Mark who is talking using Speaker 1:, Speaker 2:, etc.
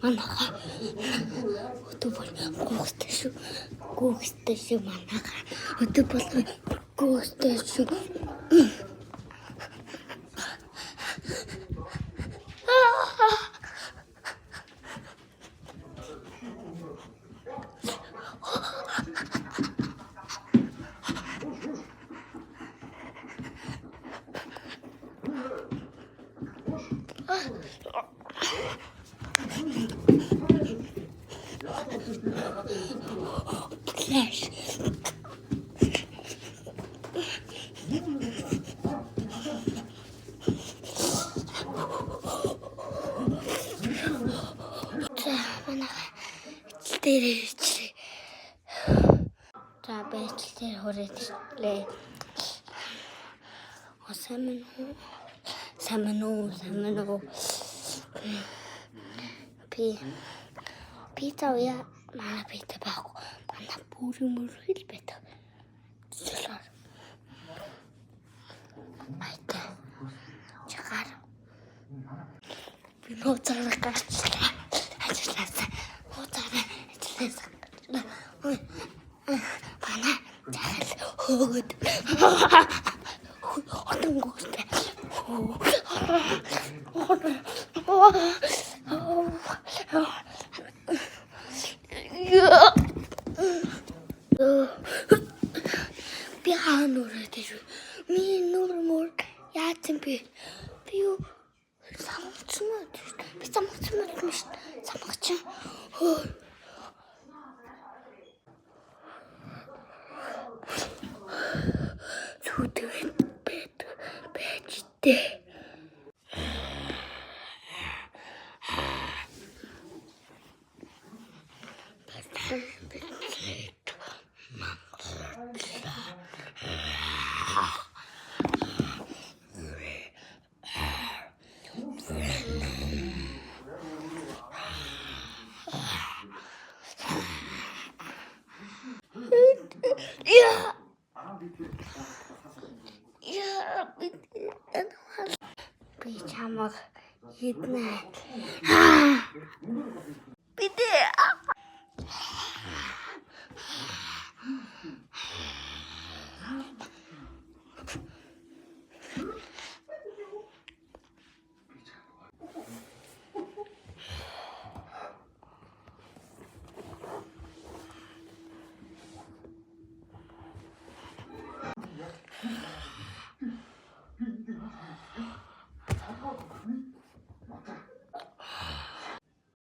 Speaker 1: Манайхаа өдөр бол гүйцэтгэж шүү манайхаа өдөр бол гүйцэтгэж шүү. Flash. Байцлаар хүрээлээ. Сайн уу. Пицца яа манай пицца байхгүй. Манай бүрэн хэл байдаг. Зөвлөр. Майтай. Чагаар. Би нууцаар гарчлаа. Ажилласаа. Нууцаар ажилласаа. Манай захал хөөгд. Отон гүстэй. Би хаанураа тийм. Ми нурмөр яатсан би. Би юу самцмаа. Би самцмаа биш. Самгач. Зүудэвэн бэжтэй. Би чамаг хиднэ.